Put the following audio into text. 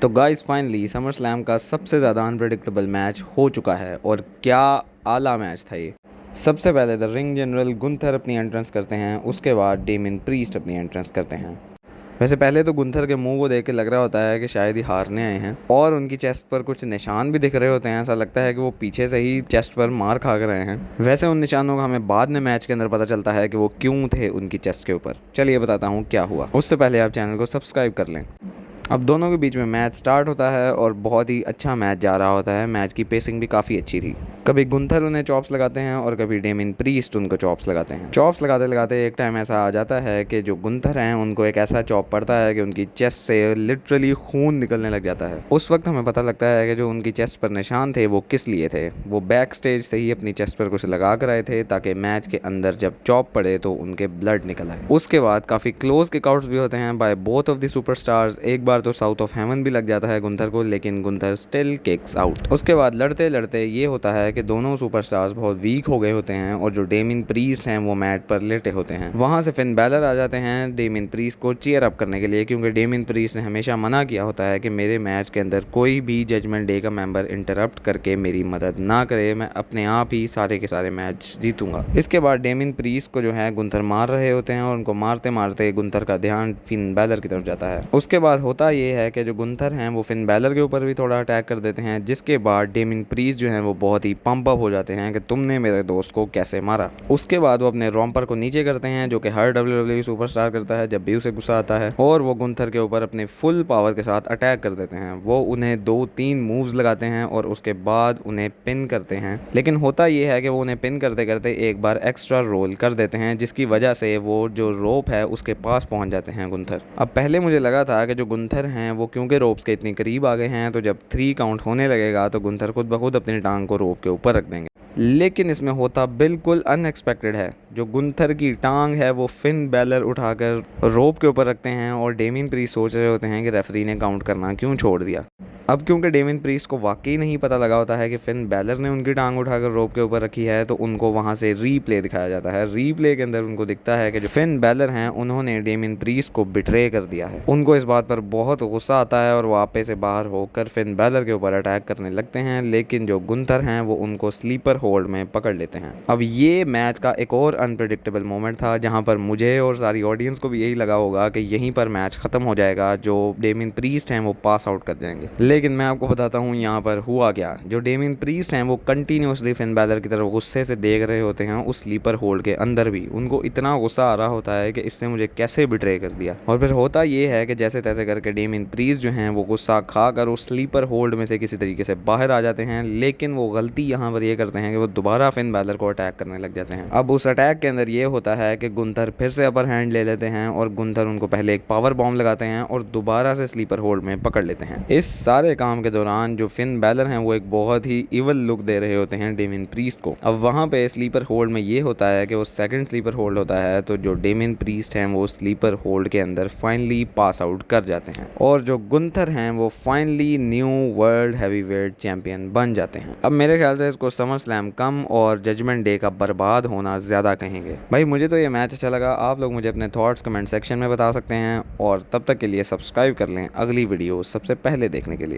तो guys finally summer slam का सबसे ज़्यादा अनप्रेडिक्टेबल मैच हो चुका है और क्या आला मैच था ये। सबसे पहले द रिंग जनरल गुंथर अपनी एंट्रेंस करते हैं, उसके बाद डेमिन प्रीस्ट अपनी एंट्रेंस करते हैं। वैसे पहले तो गुंथर के मुंह को देख के लग रहा होता है कि शायद ही हारने आए हैं और उनकी चेस्ट पर कुछ निशान भी दिख रहे होते हैं। ऐसा लगता है कि वो पीछे से ही चेस्ट पर मार खा कर रहे हैं। वैसे उन निशानों का हमें बाद में मैच के अंदर पता चलता है कि वो क्यों थे उनकी चेस्ट के ऊपर। चलिए बताता हूँ क्या हुआ, उससे पहले आप चैनल को सब्सक्राइब कर लें। अब दोनों के बीच में मैच स्टार्ट होता है और बहुत ही अच्छा मैच जा रहा होता है। मैच की पेसिंग भी काफ़ी अच्छी थी। कभी गुंथर उन्हें चॉप्स लगाते हैं और कभी डेमिन प्रीस्ट उनको चॉप्स लगाते हैं। चॉप्स लगाते लगाते एक टाइम ऐसा आ जाता है कि जो गुंथर हैं उनको एक ऐसा चॉप पड़ता है कि उनकी चेस्ट से लिटरली खून निकलने लग जाता है। उस वक्त हमें पता लगता है कि जो उनकी चेस्ट पर निशान थे वो किस लिए थे। वो बैक स्टेज से ही अपनी चेस्ट पर कुछ लगा कर आए थे ताकि मैच के अंदर जब चॉप पड़े तो उनके ब्लड निकल आए। उसके बाद काफ़ी क्लोज किकआउट्स भी होते हैं by both of the superstars. एक बार तो साउथ ऑफ हेवन भी लग जाता है गुंथर को, लेकिन गुंथर स्टिल किक्स आउट। उसके बाद लड़ते लड़ते ये होता है कि दोनों सुपरस्टार्स बहुत वीक हो गए होते हैं और जो डेमिन प्रीस्ट हैं वो मैट पर लेटे होते हैं। वहां से फिन बैलर आ जाते हैं डेमिन प्रीस्ट को चीयर अप करने के लिए, क्योंकि डेमिन प्रीस्ट ने हमेशा मना किया होता है कि मेरे मैच के अंदर कोई भी जजमेंट डे का मेंबर इंटरप्ट करके मेरी मदद ना करे, मैं अपने आप ही सारे के सारे मैच जीतूंगा। इसके बाद डेमिन प्रीस्ट को जो है गुंथर मार रहे होते हैं और उनको मारते मारते गुंथर का ध्यान फिन बैलर की तरफ जाता है। उसके बाद होता ये है कि जो गुंथर हैं वो फिन बैलर के ऊपर भी थोड़ा अटैक कर देते हैं, जिसके बाद डेमिन प्रीस्ट जो हैं वो बहुत ही पंप अप हो जाते हैं कि तुमने मेरे दोस्त को कैसे मारा। उसके बाद वो अपने रॉम्पर को नीचे करते हैं, जो कि हर WWE सुपरस्टार करता है जब भी उसे गुस्सा आता है, और वो गुंथर के ऊपर अपने फुल पावर के साथ अटैक कर देते हैं। वो उन्हें 2-3 मूव्स लगाते हैं और उसके बाद उन्हें पिन करते हैं। लेकिन होता ये है कि वो उन्हें पिन करते करते एक बार एक्स्ट्रा रोल कर देते हैं, जिसकी वजह से वो जो रोप है उसके पास पहुंच जाते हैं गुंथर। अब पहले मुझे लगा था कि जो गुंथर हैं वो क्योंकि रोप्स के इतनी करीब आ गए हैं तो जब 3 काउंट होने लगेगा तो गुंथर खुद ब खुद अपनी टांग को रोप के ऊपर रख देंगे, लेकिन इसमें होता बिल्कुल अनएक्सपेक्टेड है। जो गुंथर की टांग है वो फिन बैलर उठाकर रोप के ऊपर रखते हैं और डेमिन प्रीस्ट सोच रहे होते हैं कि रेफरी ने काउंट करना क्यों छोड़ दिया। अब क्योंकि डेमिन प्रीस्ट को वाकई नहीं पता लगा होता है कि फिन बैलर ने उनकी टांग उठाकर रोप के ऊपर रखी है, तो उनको वहां से रीप्ले दिखाया जाता है। रीप्ले के अंदर उनको दिखता है कि जो फिन बैलर हैं उन्होंने डेमिन प्रीस्ट को बिट्रे कर दिया है। उनको इस बात पर बहुत गुस्सा आता है और वो आपे से बाहर होकर फिन बैलर के ऊपर अटैक करने लगते हैं, लेकिन जो गुंथर हैं वो उनको स्लीपर होल्ड में पकड़ लेते हैं। अब ये मैच का एक और अनप्रेडिक्टेबल मोमेंट था जहां पर मुझे और सारी ऑडियंस को भी यही लगा होगा कि यहीं पर मैच खत्म हो जाएगा, जो डेमिन प्रीस्ट हैं वो पास आउट कर जाएंगे। लेकिन मैं आपको बताता हूँ यहाँ पर हुआ क्या। जो डेमिन प्रीस्ट हैं वो कंटिन्यूसली फिन बैलर की तरफ गुस्से से देख रहे होते हैं। उस स्लीपर होल्ड के अंदर भी उनको इतना गुस्सा आ रहा होता है कि इसने मुझे कैसे बिट्रे कर दिया। और फिर होता ये है कि जैसे तैसे करके डेमिन प्रीस्ट जो हैं वो गुस्सा खाकर उस स्लीपर होल्ड में से किसी तरीके से बाहर आ जाते हैं, लेकिन वो गलती यहाँ पर ये करते हैं कि वो दोबारा फिन बैलर को अटैक करने लग जाते हैं। अब उस अटैक के अंदर ये होता है कि गुंथर फिर से अपर हैंड ले लेते हैं और गुंथर उनको पहले एक पावर बॉम्ब लगाते हैं और दोबारा से स्लीपर होल्ड में पकड़ लेते हैं। इस सारे काम के दौरान जो फिन बैलर हैं वो एक बहुत ही इवल लुक दे रहे होते हैं डेमिन प्रीस्ट को। अब वहाँ पे स्लीपर होल्ड में ये होता है कि वो सेकंड स्लीपर होल्ड होता है, तो जो डेमिन प्रीस्ट हैं वो स्लीपर होल्ड के अंदर फाइनली पास आउट कर जाते हैं और जो गुंथर हैं वो finally new world heavyweight champion बन जाते हैं। अब मेरे ख्याल से इसको समर स्लैम कम और जजमेंट डे का बर्बाद होना ज़्यादा कहेंगे। भाई मुझे तो ये मैच अच्छा लगा, आप लोग मुझे अपने थॉट्स कमेंट सेक्शन में बता सकते हैं और तब तक के लिए सब्सक्राइब कर लें अगली वीडियो सबसे पहले देखने के लिए।